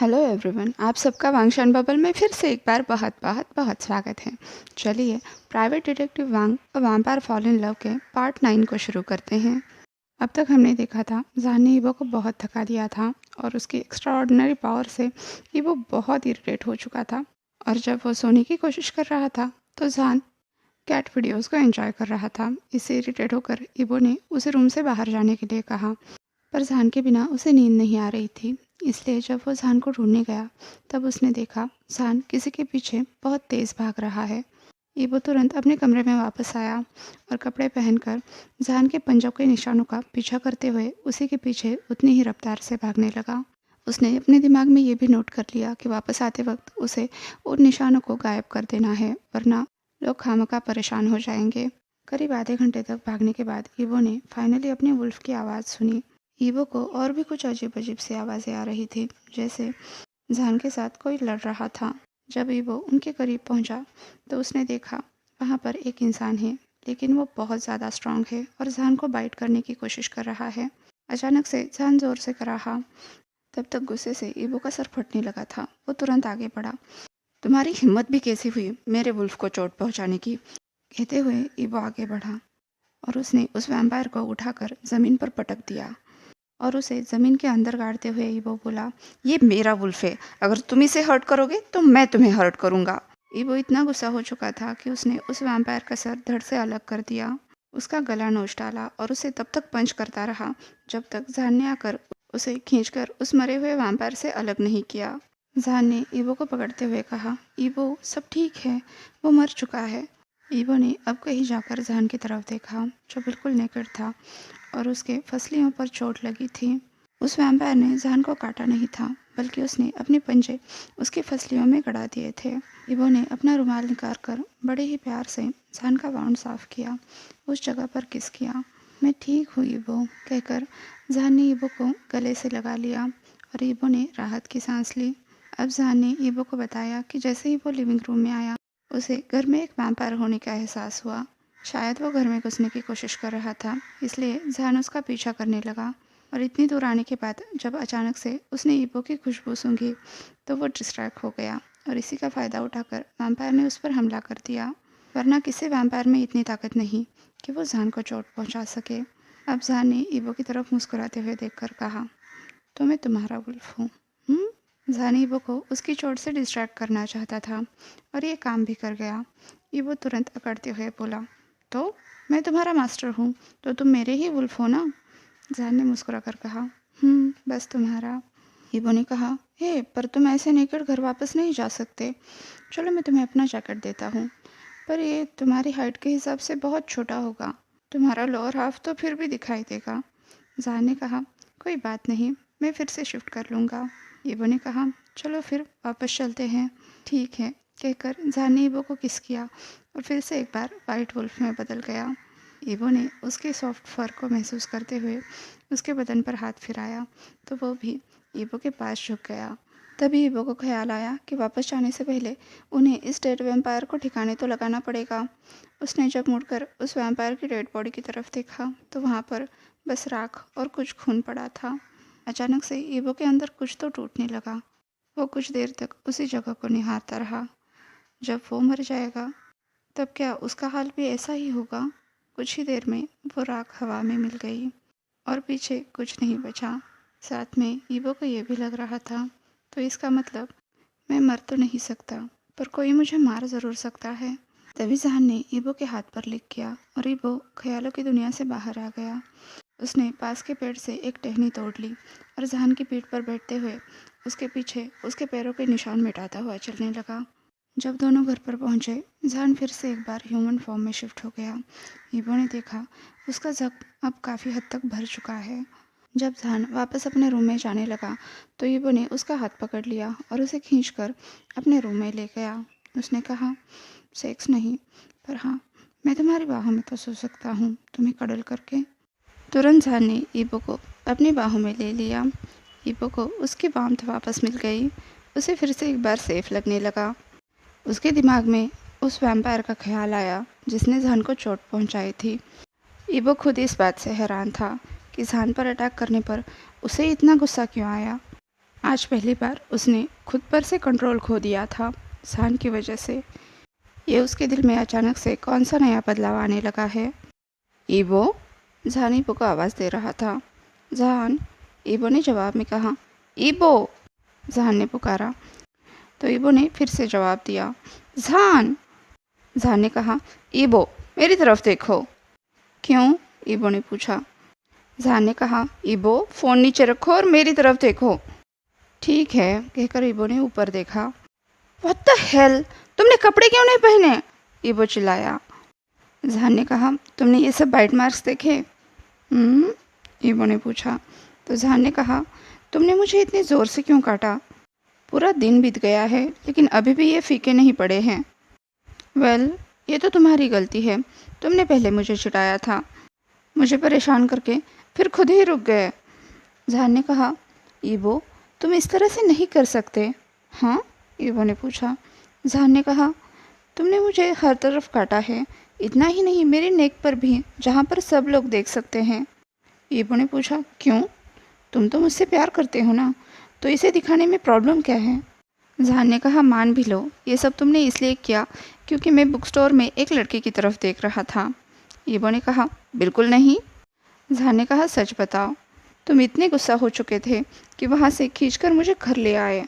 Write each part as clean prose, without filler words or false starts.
Hello everyone, आप सबका वांगशान bubble में फिर से एक बार बहुत बहुत बहुत स्वागत है। चलिए private detective Wang a vampire fall in love के पार्ट 9 को शुरू करते हैं। अब तक हमने देखा था जान ने ईवो को बहुत थका दिया था और उसकी एक्स्ट्राऑर्डिनरी पावर से ईवो बहुत इरिटेट हो चुका था। और जब वो सोने की कोशिश कर रहा था तो जान कैट वीडियोज़ को एंजॉय कर रहा था। इससे इरिटेट होकर ईवो ने उसे रूम से बाहर जाने के लिए कहा, पर जान के बिना उसे नींद नहीं आ रही थी। इसलिए जब वो जान को ढूंढने गया तब उसने देखा जान किसी के पीछे बहुत तेज़ भाग रहा है। ईवो तुरंत अपने कमरे में वापस आया और कपड़े पहनकर जान के पंजों के निशानों का पीछा करते हुए उसी के पीछे उतनी ही रफ्तार से भागने लगा। उसने अपने दिमाग में ये भी नोट कर लिया कि वापस आते वक्त उसे उन निशानों को गायब कर देना है, वरना लोग खामखा परेशान हो जाएंगे। करीब आधे घंटे तक भागने के बाद ईवो ने फाइनली अपनी वुल्फ की आवाज़ सुनी। ईवो को और भी कुछ अजीब अजीब सी आवाज़ें आ रही थी, जैसे जान के साथ कोई लड़ रहा था। जब ईवो उनके करीब पहुंचा तो उसने देखा वहाँ पर एक इंसान है, लेकिन वो बहुत ज़्यादा स्ट्रांग है और जान को बाइट करने की कोशिश कर रहा है। अचानक से जान जोर से कराहा। तब तक गुस्से से ईवो का सर फटने लगा था। वो तुरंत आगे बढ़ा। तुम्हारी हिम्मत भी कैसी हुई मेरे वुल्फ को चोट पहुंचाने की? कहते हुए ईवो आगे बढ़ा और उसने उस वैम्पायर को उठाकर ज़मीन पर पटक दिया और उसे ज़मीन के अंदर गाड़ते हुए ईवो बोला, ये मेरा वुल्फ है, अगर तुम इसे हर्ट करोगे तो मैं तुम्हें हर्ट करूँगा। ईवो इतना गुस्सा हो चुका था कि उसने उस वैम्पायर का सर धड़ से अलग कर दिया, उसका गला नोच डाला और उसे तब तक पंच करता रहा जब तक जान ने आकर उसे खींचकर उस मरे हुए वैम्पायर से अलग नहीं किया। जान ने ईवो को पकड़ते हुए कहा, ईवो सब ठीक है, वो मर चुका है। ईवो ने अब कहीं जाकर जान की तरफ देखा जो बिल्कुल नेकेड था और उसके फसलियों पर चोट लगी थी। उस वैम्पायर ने जान को काटा नहीं था, बल्कि उसने अपने पंजे उसकी फसलियों में गड़ा दिए थे। ईवो ने अपना रुमाल निकाल कर बड़े ही प्यार से जान का वाउंड साफ किया, उस जगह पर किस किया। मैं ठीक हूँ ईवो, कहकर जान ने ईवो को गले से लगा लिया और ईवो ने राहत की सांस ली। अब जान ने ईवो को बताया कि जैसे ही वो लिविंग रूम में आया उसे घर में एक वैम्पायर होने का एहसास हुआ। शायद वो घर में घुसने की कोशिश कर रहा था, इसलिए जान उसका पीछा करने लगा। और इतनी दूर आने के बाद जब अचानक से उसने ईवो की खुशबू सूंघी तो वो डिस्ट्रैक्ट हो गया और इसी का फ़ायदा उठाकर वैम्पायर ने उस पर हमला कर दिया। वरना किसी वैम्पायर में इतनी ताकत नहीं कि वो जान को चोट पहुंचा सके। अब जान ने ईवो की तरफ मुस्कुराते हुए देखकर कहा, तो मैं तुम्हारा वुल्फ हूँ। जान ईवो को उसकी चोट से डिस्ट्रैक्ट करना चाहता था और ये काम भी कर गया। ईवो तुरंत अकड़ते हुए बोला, तो मैं तुम्हारा मास्टर हूँ, तो तुम मेरे ही वुल्फ हो ना? जान ने मुस्कुरा कर कहा, बस तुम्हारा। ईवो ने कहा, हे पर तुम ऐसे नेकर घर वापस नहीं जा सकते। चलो मैं तुम्हें अपना जैकेट देता हूँ, पर ये तुम्हारी हाइट के हिसाब से बहुत छोटा होगा। तुम्हारा लोअर हाफ तो फिर भी दिखाई देगा। जान ने कहा, कोई बात नहीं, मैं फिर से शिफ्ट कर लूँगा। ईवो ने कहा, चलो फिर वापस चलते हैं। ठीक है, कहकर जान ने ईवो को किस किया और फिर से एक बार वाइट वुल्फ में बदल गया। ईवो ने उसके सॉफ्ट फर को महसूस करते हुए उसके बदन पर हाथ फिराया तो वो भी ईवो के पास झुक गया। तभी ईवो को ख्याल आया कि वापस जाने से पहले उन्हें इस डेड वैम्पायर को ठिकाने तो लगाना पड़ेगा। उसने जब मुड़कर उस वैम्पायर की डेड बॉडी की तरफ देखा तो वहाँ पर बस राख और कुछ खून पड़ा था। अचानक से ईवो के अंदर कुछ तो टूटने लगा। वो कुछ देर तक उसी जगह को निहारता रहा। जब वो मर जाएगा तब क्या उसका हाल भी ऐसा ही होगा? कुछ ही देर में वो राख हवा में मिल गई और पीछे कुछ नहीं बचा। साथ में ईवो को ये भी लग रहा था, तो इसका मतलब मैं मर तो नहीं सकता, पर कोई मुझे मार ज़रूर सकता है। तभी जहान ने ईवो के हाथ पर लिख किया और ईवो ख्यालों की दुनिया से बाहर आ गया। उसने पास के पेड़ से एक टहनी तोड़ ली और जहान की पीठ पर बैठते हुए उसके पीछे उसके पैरों के निशान मिटाता हुआ चलने लगा। जब दोनों घर पर पहुंचे, जहान फिर से एक बार ह्यूमन फॉर्म में शिफ्ट हो गया। ईवो ने देखा उसका जख्म अब काफ़ी हद तक भर चुका है। जब जहान वापस अपने रूम में जाने लगा तो ईवो ने उसका हाथ पकड़ लिया और उसे खींचकर अपने रूम में ले गया। उसने कहा, सेक्स नहीं, पर हाँ, मैं तुम्हारी बाहों में तो सो सकता हूँ, तुम्हें कडल करके। तुरंत जहान ने ईवो को अपनी बाहों में ले लिया। ईवो को उसकी वार्मथ वापस मिल गई। उसे फिर से एक बार सेफ लगने लगा। उसके दिमाग में उस वैम्पायर का ख्याल आया जिसने जहान को चोट पहुंचाई थी। ईवो खुद इस बात से हैरान था कि जहान पर अटैक करने पर उसे इतना गुस्सा क्यों आया। आज पहली बार उसने खुद पर से कंट्रोल खो दिया था जहान की वजह से। ये उसके दिल में अचानक से कौन सा नया बदलाव आने लगा है। ईबो, जहान ईबो को आवाज़ दे रहा था। जहान, ईबो ने जवाब में कहा। ईबो, जहान ने पुकारा तो ईबो ने फिर से जवाब दिया। जहान, जहान ने कहा। ईबो, मेरी तरफ देखो। क्यों? ईबो ने पूछा। जहान ने कहा। ईबो, फ़ोन नीचे रखो और मेरी तरफ देखो। ठीक है, कहकर ईबो ने ऊपर देखा। व्हाट द हेल, तुमने कपड़े क्यों नहीं पहने? ईबो चिल्लाया। जहान ने कहा। तुमने ये सब बाइट मार्क्स देखे? ईबो ने पूछा। तो जहान ने कहा। तुमने मुझे इतने ज़ोर से क्यों काटा? पूरा दिन बीत गया है लेकिन अभी भी ये फीके नहीं पड़े हैं। वेल, ये तो तुम्हारी गलती है। तुमने पहले मुझे चिढ़ाया था, मुझे परेशान करके फिर खुद ही रुक गए। जहान ने कहा। ईबो, तुम इस तरह से नहीं कर सकते। हाँ? ईबो ने पूछा। जहान ने कहा। तुमने मुझे हर तरफ काटा है, इतना ही नहीं मेरे नेक पर भी, जहाँ पर सब लोग देख सकते हैं। ईबो ने पूछा। क्यों? तुम तो मुझसे प्यार करते हो ना, तो इसे दिखाने में प्रॉब्लम क्या है? जहान ने कहा। मान भी लो ये सब तुमने इसलिए किया क्योंकि मैं बुक स्टोर में एक लड़के की तरफ देख रहा था। ईबो ने कहा। बिल्कुल नहीं। जहान ने कहा। सच बताओ। तुम इतने गुस्सा हो चुके थे कि वहाँ से खींचकर मुझे घर ले आए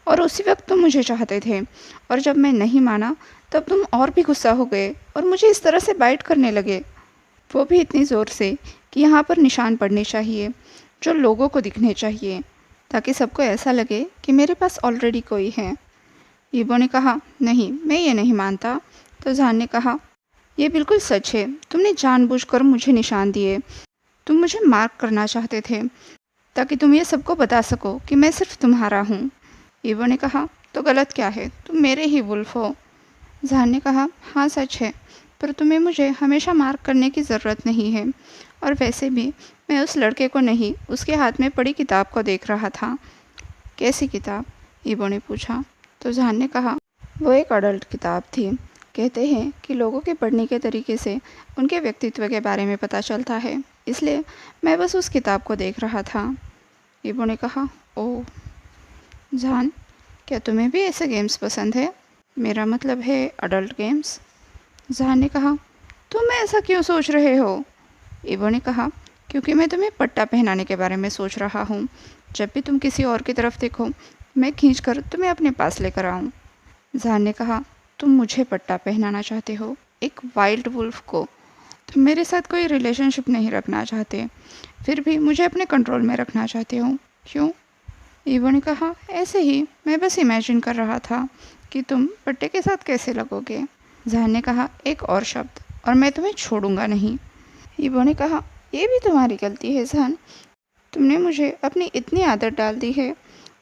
और उसी वक्त तुम मुझे चाहते थे, और जब मैं नहीं माना तब तुम और भी गुस्सा हो गए और मुझे इस तरह से बाइट करने लगे, वो भी इतनी ज़ोर से कि यहाँ पर निशान पड़ने चाहिए जो लोगों को दिखने चाहिए, ताकि सबको ऐसा लगे कि मेरे पास ऑलरेडी कोई है। ईबो ने कहा। नहीं, मैं ये नहीं मानता। तो जहान ने कहा। यह बिल्कुल सच है, तुमने जानबूझकर मुझे निशान दिए। तुम मुझे मार्क करना चाहते थे ताकि तुम ये सबको बता सको कि मैं सिर्फ तुम्हारा हूँ। ईबो ने कहा। तो गलत क्या है, तुम मेरे ही वुल्फ हो। जहान ने कहा। हाँ सच है, पर तुम्हें मुझे हमेशा मार्क करने की ज़रूरत नहीं है, और वैसे भी मैं उस लड़के को नहीं, उसके हाथ में पड़ी किताब को देख रहा था। कैसी किताब? ईबो ने पूछा। तो जहान ने कहा। वो एक अडल्ट किताब थी। कहते हैं कि लोगों के पढ़ने के तरीके से उनके व्यक्तित्व के बारे में पता चलता है, इसलिए मैं बस उस किताब को देख रहा था। ईबो ने कहा। ओह। जहान, क्या तुम्हें भी ऐसे गेम्स पसंद है? मेरा मतलब है अडल्ट गेम्स। जहान ने कहा। तुम ऐसा क्यों सोच रहे हो? ईबो ने कहा। क्योंकि मैं तुम्हें पट्टा पहनाने के बारे में सोच रहा हूँ। जब भी तुम किसी और की तरफ देखो, मैं खींचकर तुम्हें अपने पास लेकर आऊँ। जहान ने कहा। तुम मुझे पट्टा पहनाना चाहते हो, एक वाइल्ड वुल्फ को? तुम मेरे साथ कोई रिलेशनशिप नहीं रखना चाहते, फिर भी मुझे अपने कंट्रोल में रखना चाहते हो, क्यों? ईबो ने कहा। ऐसे ही, मैं बस इमेजिन कर रहा था कि तुम पट्टे के साथ कैसे लगोगे। जहान ने कहा। एक और शब्द और मैं तुम्हें छोड़ूंगा नहीं। ईबो ने कहा। यह भी तुम्हारी गलती है जहान, तुमने मुझे अपनी इतनी आदत डाल दी है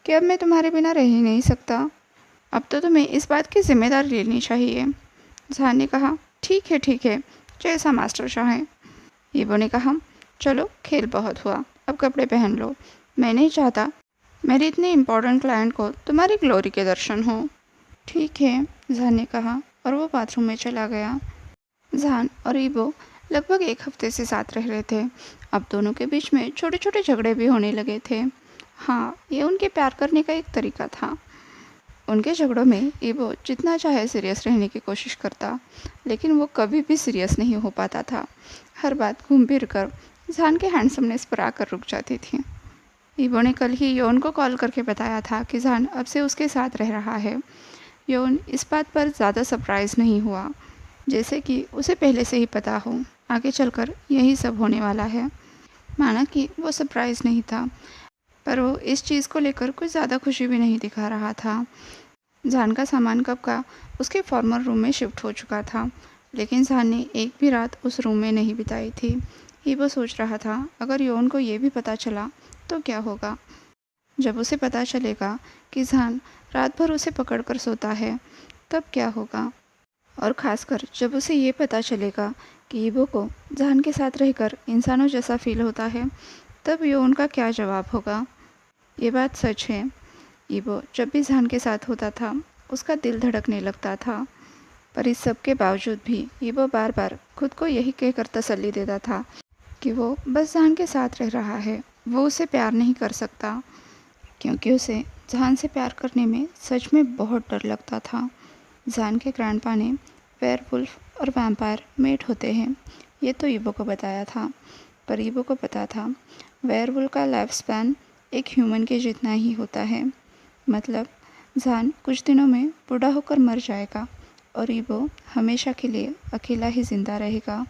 कि अब मैं तुम्हारे बिना रह ही नहीं सकता। अब तो तुम्हें इस बात की जिम्मेदारी लेनी चाहिए। जहान ने कहा। ठीक है, जैसा मास्टर चाहे। ईबो ने कहा। चलो, खेल बहुत हुआ, अब कपड़े पहन लो। मैं नहीं चाहता मेरे इतने इम्पोर्टेंट क्लाइंट को तुम्हारी ग्लोरी के दर्शन हो। ठीक है, जहान ने कहा और वो बाथरूम में चला गया। जहान और ईबो लगभग एक हफ्ते से साथ रह रहे थे। अब दोनों के बीच में छोटे छोटे झगड़े भी होने लगे थे। हाँ, ये उनके प्यार करने का एक तरीका था। उनके झगड़ों में ईबो जितना चाहे सीरियस रहने की कोशिश करता, लेकिन वो कभी भी सीरियस नहीं हो पाता था। हर बात घूम फिर कर जहान के हैंडसमनेस पर आकर रुक जाती थी। ईबो ने कल ही योन को कॉल करके बताया था कि जहान अब से उसके साथ रह रहा है। योन इस बात पर ज़्यादा सरप्राइज़ नहीं हुआ, जैसे कि उसे पहले से ही पता हो आगे चलकर यही सब होने वाला है। माना कि वो सरप्राइज़ नहीं था, पर वो इस चीज़ को लेकर कुछ ज़्यादा खुशी भी नहीं दिखा रहा था। जहान का सामान कब का उसके फॉर्मर रूम में शिफ्ट हो चुका था, लेकिन जहान ने एक भी रात उस रूम में नहीं बिताई थी। ईबो सोच रहा था, अगर योन को ये भी पता चला तो क्या होगा। जब उसे पता चलेगा कि जहान रात भर उसे पकड़ कर सोता है, तब क्या होगा। और ख़ासकर जब उसे ये पता चलेगा कि ईबो को जहान के साथ रहकर इंसानों जैसा फील होता है, तब योन का क्या जवाब होगा। ये बात सच है, ईबो जब भी जहान के साथ होता था उसका दिल धड़कने लगता था, पर इस सब के बावजूद भी ईबो बार बार खुद को यही कहकर तसल्ली देता था कि वो बस जहान के साथ रह रहा है, वो उसे प्यार नहीं कर सकता। क्योंकि उसे जान से प्यार करने में सच में बहुत डर लगता था। जान के ग्रैंडपा ने वेयरवुल्फ और वैम्पायर मेट होते हैं, ये तो ईबो को बताया था। पर ईबो को पता था वेयरवुल्फ का लाइफ स्पैन एक ह्यूमन के जितना ही होता है। मतलब जान कुछ दिनों में बूढ़ा होकर मर जाएगा और ईबो हमेशा के लिए अकेला ही जिंदा रहेगा।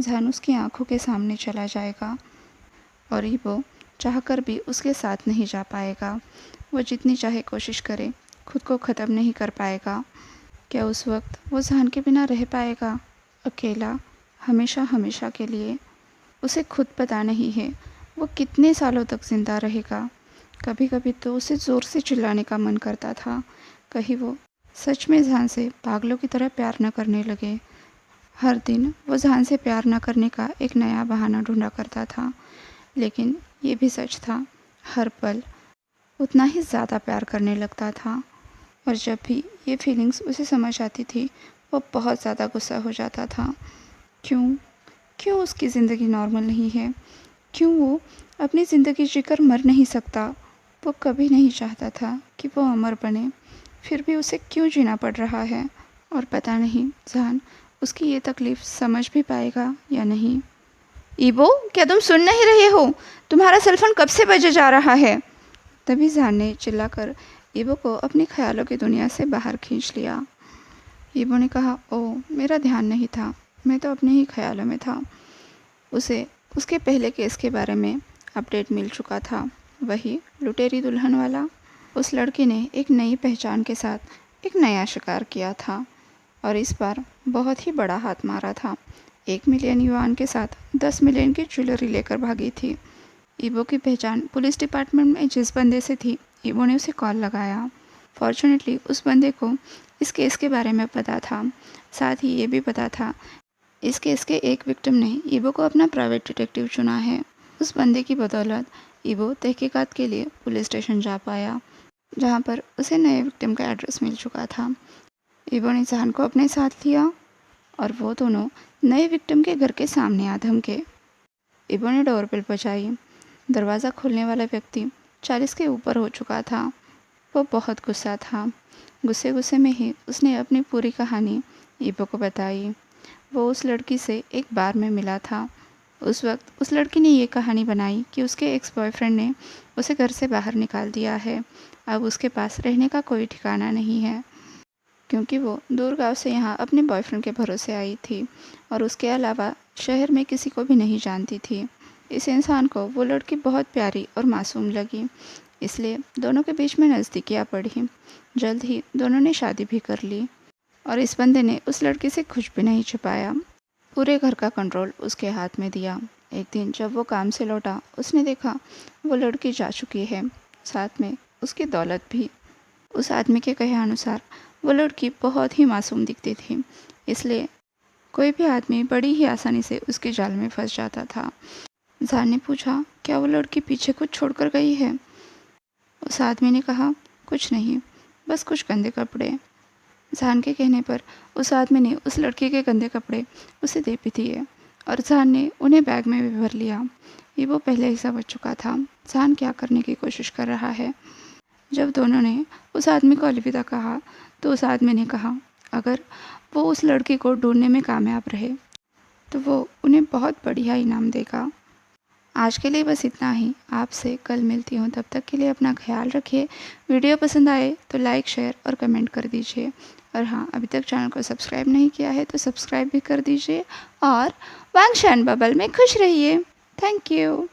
जान उसकी आंखों के सामने चला जाएगा और ईबो चाहकर भी उसके साथ नहीं जा पाएगा। वो जितनी चाहे कोशिश करे खुद को ख़त्म नहीं कर पाएगा। क्या उस वक्त वो जान के बिना रह पाएगा, अकेला, हमेशा हमेशा के लिए? उसे खुद पता नहीं है वो कितने सालों तक जिंदा रहेगा। कभी कभी तो उसे ज़ोर से चिल्लाने का मन करता था, कहीं वो सच में जान से पागलों की तरह प्यार न करने लगे। हर दिन वो जान से प्यार न करने का एक नया बहाना ढूंढा करता था, लेकिन ये भी सच था, हर पल उतना ही ज़्यादा प्यार करने लगता था। और जब भी ये फीलिंग्स उसे समझ आती थी वो बहुत ज़्यादा गुस्सा हो जाता था। क्यों क्यों उसकी ज़िंदगी नॉर्मल नहीं है? क्यों वो अपनी ज़िंदगी जीकर मर नहीं सकता? वो कभी नहीं चाहता था कि वो अमर बने, फिर भी उसे क्यों जीना पड़ रहा है? और पता नहीं जान उसकी ये तकलीफ़ समझ भी पाएगा या नहीं। ईबो, क्या तुम सुन नहीं रहे हो? तुम्हारा सेलफोन कब से बजे जा रहा है? तभी जान ने चिल्लाकर ईबो को अपनी ख्यालों की दुनिया से बाहर खींच लिया। ईबो ने कहा, ओह, मेरा ध्यान नहीं था, मैं तो अपने ही ख्यालों में था। उसे उसके पहले केस के बारे में अपडेट मिल चुका था, वही लुटेरी दुल्हन वाला। उस लड़की ने एक नई पहचान के साथ एक नया शिकार किया था और इस बार बहुत ही बड़ा हाथ मारा था। 1 मिलियन युआन के साथ 10 मिलियन की ज्वेलरी लेकर भागी थी। ईबो की पहचान पुलिस डिपार्टमेंट में जिस बंदे से थी, ईबो ने उसे कॉल लगाया। फॉर्चुनेटली उस बंदे को इस केस के बारे में पता था, साथ ही ये भी पता था इस केस के एक विक्टिम ने ईबो को अपना प्राइवेट डिटेक्टिव चुना है। उस बंदे की बदौलत ईबो तहकीकात के लिए पुलिस स्टेशन जा पाया, जहाँ पर उसे नए विक्टिम का एड्रेस मिल चुका था। ईबो ने जान को अपने साथ लिया और वो दोनों नए विक्टिम के घर के सामने आ धमके। ईबो ने डोरबेल बजाई। दरवाज़ा खोलने वाला व्यक्ति 40 के ऊपर हो चुका था। वो बहुत गुस्सा था। गुस्से गुस्से में ही उसने अपनी पूरी कहानी ईबो को बताई। वो उस लड़की से एक बार में मिला था। उस वक्त उस लड़की ने ये कहानी बनाई कि उसके एक्स बॉयफ्रेंड ने उसे घर से बाहर निकाल दिया है। अब उसके पास रहने का कोई ठिकाना नहीं है, क्योंकि वो दूर गांव से यहाँ अपने बॉयफ्रेंड के भरोसे आई थी और उसके अलावा शहर में किसी को भी नहीं जानती थी। इस इंसान को वो लड़की बहुत प्यारी और मासूम लगी, इसलिए दोनों के बीच में नज़दीकियाँ बढ़ी। जल्द ही दोनों ने शादी भी कर ली और इस बंदे ने उस लड़की से कुछ भी नहीं छुपाया, पूरे घर का कंट्रोल उसके हाथ में दिया। एक दिन जब वो काम से लौटा, उसने देखा वो लड़की जा चुकी है, साथ में उसकी दौलत भी। उस आदमी के कहे अनुसार वो लड़की बहुत ही मासूम दिखती थी, इसलिए कोई भी आदमी बड़ी ही आसानी से उसके जाल में फंस जाता था। जान ने पूछा, क्या वो लड़की पीछे कुछ छोड़कर गई है? उस आदमी ने कहा, कुछ नहीं, बस कुछ गंदे कपड़े। जान के कहने पर उस आदमी ने उस लड़की के गंदे कपड़े उसे दे भी दिए और जान ने उन्हें बैग में भी भर लिया। ये वो पहले ही समझ चुका था जान क्या करने की कोशिश कर रहा है। जब दोनों ने उस आदमी को अलविदा कहा तो उस आदमी ने कहा, अगर वो उस लड़की को ढूंढने में कामयाब रहे तो वो उन्हें बहुत बढ़िया इनाम देगा। आज के लिए बस इतना ही। आपसे कल मिलती हूँ, तब तक के लिए अपना ख्याल रखिए। वीडियो पसंद आए तो लाइक, शेयर और कमेंट कर दीजिए। और हाँ, अभी तक चैनल को सब्सक्राइब नहीं किया है तो सब्सक्राइब भी कर दीजिए और वांगशान बबल में खुश रहिए। Thank you.